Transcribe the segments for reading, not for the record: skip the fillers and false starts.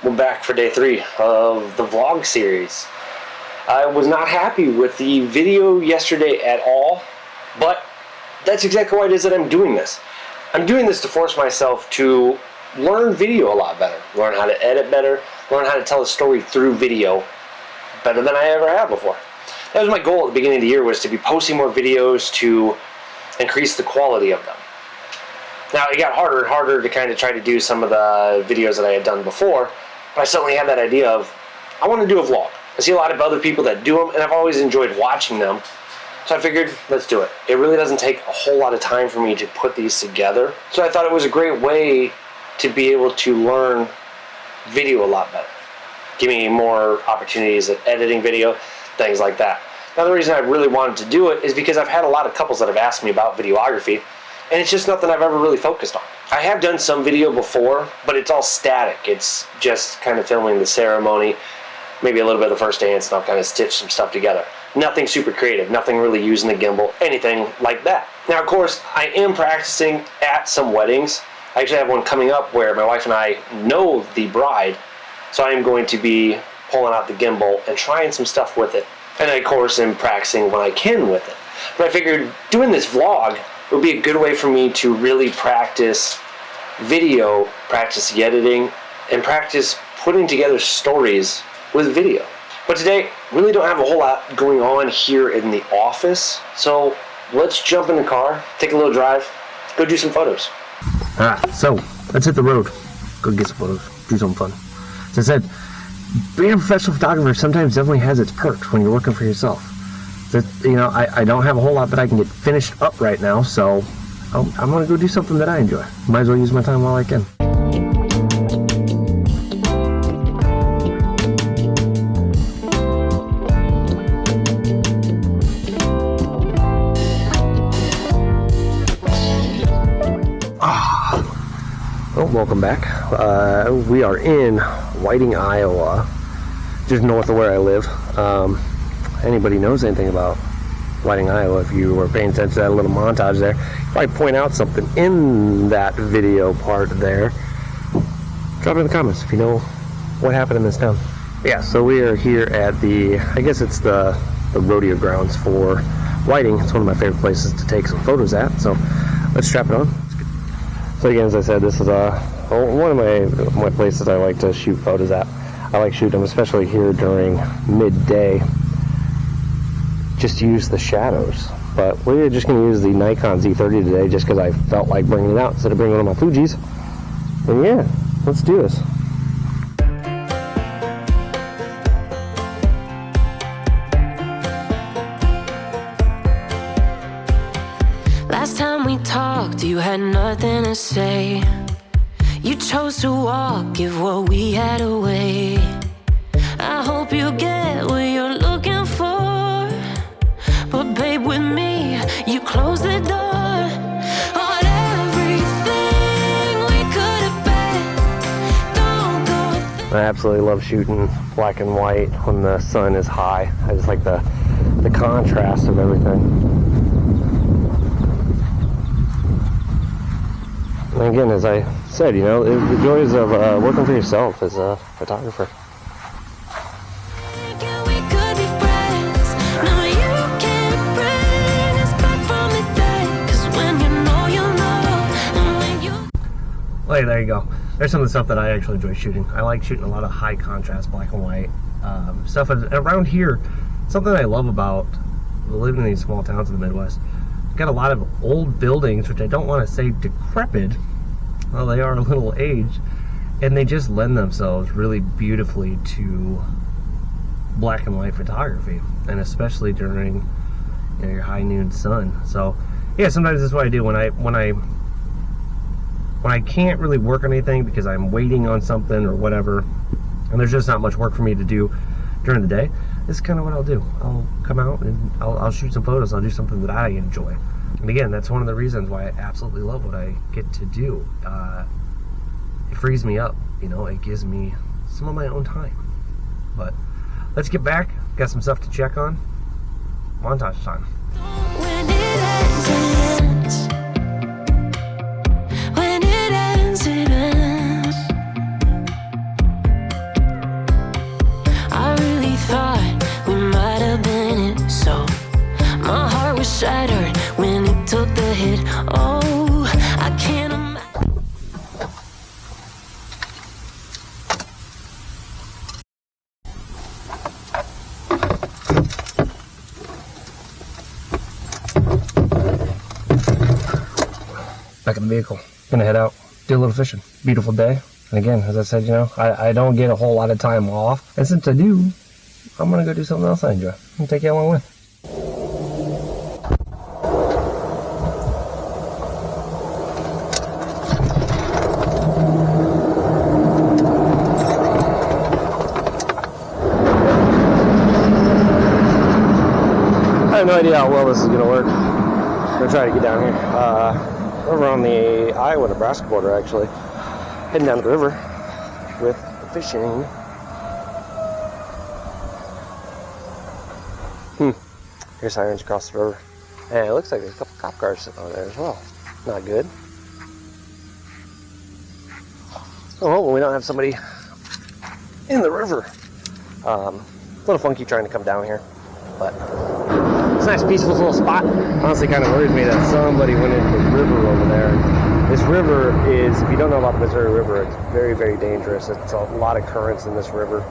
We're back for day 3 of the vlog series. I was not happy with the video yesterday at all, but that's exactly why it is that I'm doing this. I'm doing this to force myself to learn video a lot better, learn how to edit better, learn how to tell a story through video better than I ever have before. That was my goal at the beginning of the year, was to be posting more videos to increase the quality of them. Now, it got harder and harder to kind of try to do some of the videos that I had done before, but I suddenly had that idea of, I want to do a vlog. I see a lot of other people that do them, and I've always enjoyed watching them, so I figured, let's do it. It really doesn't take a whole lot of time for me to put these together, so I thought it was a great way to be able to learn video a lot better. Give me more opportunities at editing video, things like that. Now, the reason I really wanted to do it is because I've had a lot of couples that have asked me about videography, and it's just nothing I've ever really focused on. I have done some video before, but it's all static. It's just kind of filming the ceremony, maybe a little bit of the first dance, and I'll kind of stitch some stuff together. Nothing super creative, nothing really using the gimbal, anything like that. Now, of course, I am practicing at some weddings. I actually have one coming up where my wife and I know the bride, so I am going to be pulling out the gimbal and trying some stuff with it. And I, of course, am practicing when I can with it. But I figured doing this vlog would be a good way for me to really practice video, practice the editing, and practice putting together stories with video. But today, really don't have a whole lot going on here in the office, so let's jump in the car, take a little drive, go do some photos. So let's hit the road, go get some photos, do something fun. As I said, being a professional photographer sometimes definitely has its perks when you're working for yourself. You know, I don't have a whole lot that I can get finished up right now, so I'm going to go do something that I enjoy. Might as well use my time while I can. Well, welcome back. We are in Whiting, Iowa, just north of where I live. Anybody knows anything about Whiting, Iowa, if you were paying attention to that little montage there, you probably point out something in that video part there. Drop it in the comments if you know what happened in this town. Yeah, so we are here at the, I guess it's the rodeo grounds for Whiting. It's one of my favorite places to take some photos at, so let's strap it on. So again, as I said, this is one of my places I like to shoot photos at. I like shooting them, especially here during midday, just to use the shadows. But we're just going to use the Nikon Z30 today just because I felt like bringing it out instead of bringing one of my Fujis. And yeah, let's do this. Last time we talked, you had nothing to say. You chose to walk, give what we had away. I hope you get what you're looking for. But babe, with me, you closed the door on everything we could have been. Don't go. I absolutely love shooting black and white when the sun is high. I just like the contrast of everything. And again, as I said, you know, the joys of working for yourself as a photographer. Hey, there you go. There's some of the stuff that I actually enjoy shooting. I like shooting a lot of high contrast black and white stuff. Around here, something I love about living in these small towns in the Midwest, you've got a lot of old buildings, which I don't want to say decrepit, well, they are a little aged, and they just lend themselves really beautifully to black and white photography, and especially during, you know, your high noon sun. So yeah, sometimes that's what I do when I can't really work on anything because I'm waiting on something or whatever, and there's just not much work for me to do during the day. This is kind of what I'll do. I'll come out and I'll shoot some photos. I'll do something that I enjoy. And again, that's one of the reasons why I absolutely love what I get to do. It frees me up, you know, it gives me some of my own time. But let's get back. Got some stuff to check on. Montage time. When it ends, it ends. When it ends, it ends. shattered when he took the hit. Oh, I can't imagine. Back in the vehicle. Gonna head out, do a little fishing. Beautiful day. And again, as I said, you know, I don't get a whole lot of time off. And since I do, I'm gonna go do something else I enjoy. And take you along with. I have no idea how well this is gonna work. I'm gonna try to get down here. Over on the Iowa-Nebraska border, actually. Heading down the river with fishing. Here's Sirens across the river. And it looks like there's a couple cop cars sitting over there as well. Not good. Oh, well, we don't have somebody in the river. A little funky trying to come down here, but it's a nice, peaceful little spot. Honestly, kind of worried me that somebody went into the river over there. This river is, if you don't know about the Missouri River, it's very, very dangerous. It's a lot of currents in this river.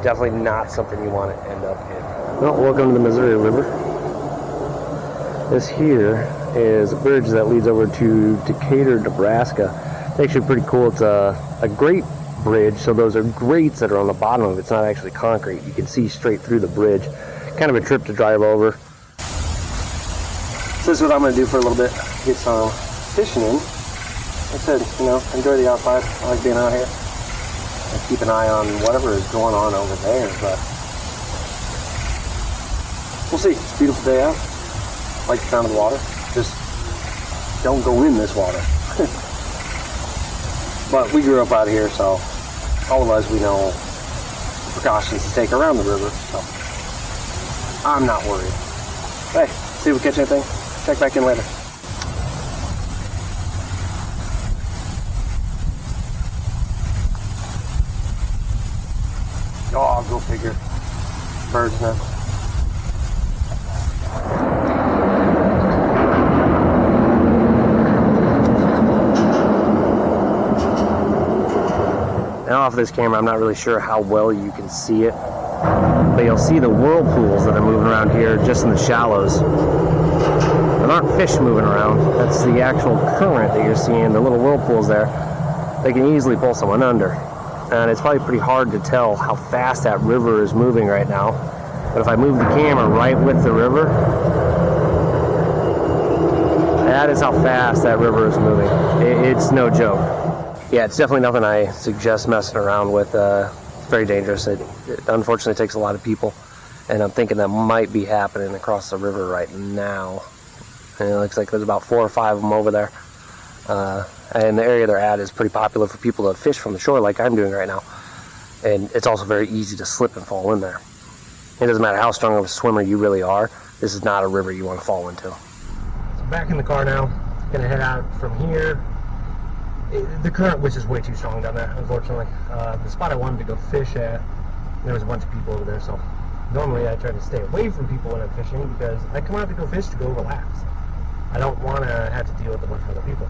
Definitely not something you want to end up in. Well, welcome to the Missouri River. This here is a bridge that leads over to Decatur, Nebraska. It's actually pretty cool. It's a grate bridge, so those are grates that are on the bottom of it. It's not actually concrete. You can see straight through the bridge. Kind of a trip to drive over. So this is what I'm going to do for a little bit. Get some fishing in. Like I said, you know, enjoy the outside. I like being out here. I keep an eye on whatever is going on over there, but we'll see. It's a beautiful day out. I like the sound of the water. Just don't go in this water. But we grew up out here, so all of us, we know the precautions to take around the river, so I'm not worried. Hey, see if we catch anything. Check back in later. Oh, go figure. Bird's nest. Now off this camera, I'm not really sure how well you can see it, but you'll see the whirlpools that are moving around here just in the shallows. There aren't fish moving around. That's the actual current that you're seeing, the little whirlpools there. They can easily pull someone under. And it's probably pretty hard to tell how fast that river is moving right now. But if I move the camera right with the river, that is how fast that river is moving. It's no joke. Yeah, it's definitely nothing I suggest messing around with. It's very dangerous. It unfortunately takes a lot of people. And I'm thinking that might be happening across the river right now. And it looks like there's about 4 or 5 of them over there. And the area they're at is pretty popular for people to fish from the shore like I'm doing right now. And it's also very easy to slip and fall in there. It doesn't matter how strong of a swimmer you really are, this is not a river you want to fall into. So back in the car now, gonna head out from here. The current, which is way too strong down there, unfortunately. The spot I wanted to go fish at, there was a bunch of people over there, so normally I try to stay away from people when I'm fishing because I come out to go fish to go relax. I don't want to have to deal with a bunch of other people.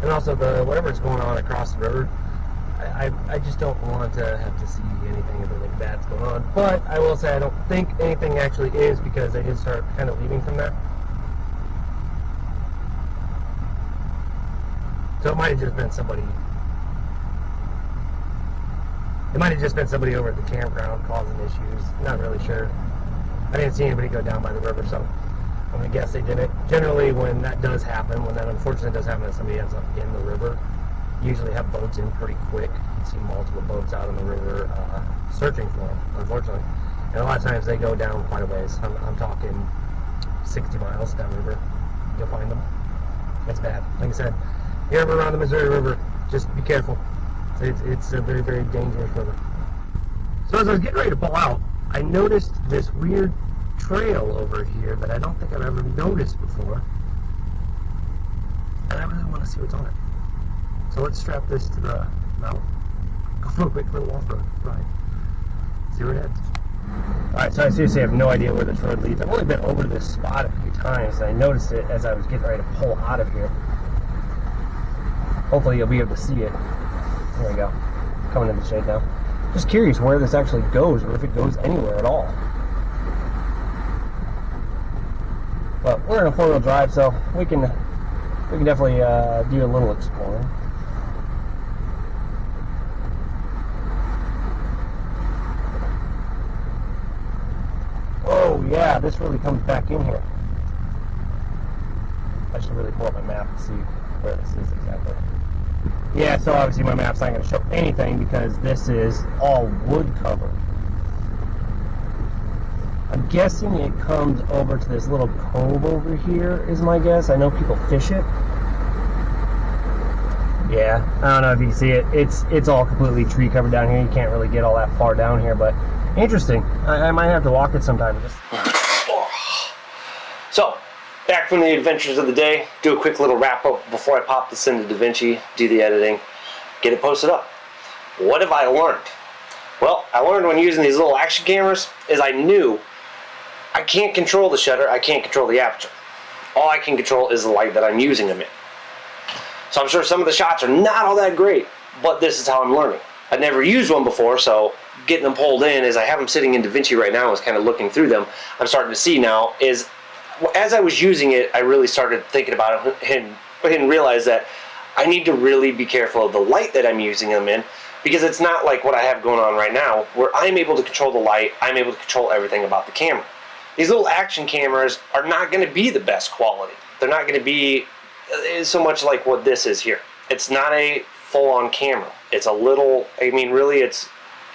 And also, whatever's going on across the river, I just don't want to have to see anything if anything bad's going on. But I will say I don't think anything actually is because they did start kind of leaving from there. So it might have just been somebody. It might have just been somebody over at the campground causing issues. Not really sure. I didn't see anybody go down by the river, so I'm gonna guess they did it. Generally, when that does happen, when that unfortunately does happen, that somebody ends up in the river, you usually have boats in pretty quick. You see multiple boats out on the river searching for them, unfortunately. And a lot of times they go down quite a ways. I'm talking 60 miles downriver. You'll find them. It's bad. Like I said, if you're ever around the Missouri River, just be careful. It's a very, very dangerous river. So as I was getting ready to pull out, I noticed this weird trail over here that I don't think I've ever noticed before. And I really want to see what's on it. So let's strap this to the mount. Go for a quick little off-road ride. See where it heads. Alright, so I seriously have no idea where this road leads. I've only been over this spot a few times, and I noticed it as I was getting ready to pull out of here. Hopefully you'll be able to see it. There we go. Coming in the shade now. Just curious where this actually goes, or if it goes anywhere at all. But we're in a four-wheel drive, so we can definitely do a little exploring. Oh yeah, this really comes back in here. I should really pull up my map and see where this is exactly. Yeah, so obviously my map's not going to show anything because this is all wood cover. I'm guessing it comes over to this little cove over here, is my guess. I know people fish it. Yeah, I don't know if you can see it. It's all completely tree covered down here. You can't really get all that far down here, but interesting. I might have to walk it sometime. So, back from the adventures of the day, do a quick little wrap up before I pop this into DaVinci, do the editing, get it posted up. What have I learned? Well, I learned when using these little action cameras is I knew I can't control the shutter, I can't control the aperture. All I can control is the light that I'm using them in. So I'm sure some of the shots are not all that great, but this is how I'm learning. I'd never used one before, so getting them pulled in as I have them sitting in DaVinci right now is kind of looking through them. I'm starting to see now is, as I was using it, I really started thinking about it and realized that I need to really be careful of the light that I'm using them in, because it's not like what I have going on right now, where I'm able to control the light, I'm able to control everything about the camera. These little action cameras are not going to be the best quality. They're not going to be so much like what this is here. It's not a full-on camera. It's a little, I mean, really, it's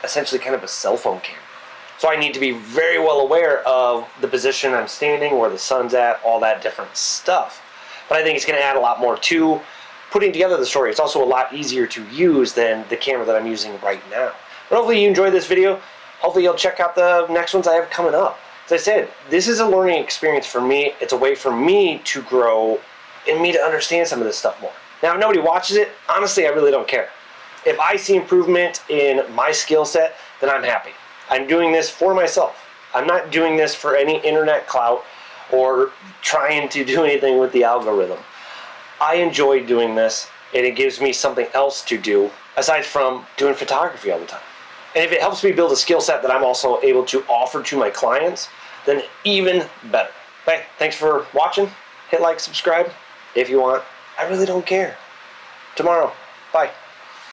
essentially kind of a cell phone camera. So I need to be very well aware of the position I'm standing, where the sun's at, all that different stuff. But I think it's going to add a lot more to putting together the story. It's also a lot easier to use than the camera that I'm using right now. But hopefully you enjoyed this video. Hopefully you'll check out the next ones I have coming up. As I said, this is a learning experience for me. It's a way for me to grow and me to understand some of this stuff more. Now, if nobody watches it, honestly, I really don't care. If I see improvement in my skill set, then I'm happy. I'm doing this for myself. I'm not doing this for any internet clout or trying to do anything with the algorithm. I enjoy doing this, and it gives me something else to do aside from doing photography all the time. And if it helps me build a skill set that I'm also able to offer to my clients, then even better. Hey, thanks for watching. Hit like, subscribe if you want. I really don't care. Tomorrow. Bye.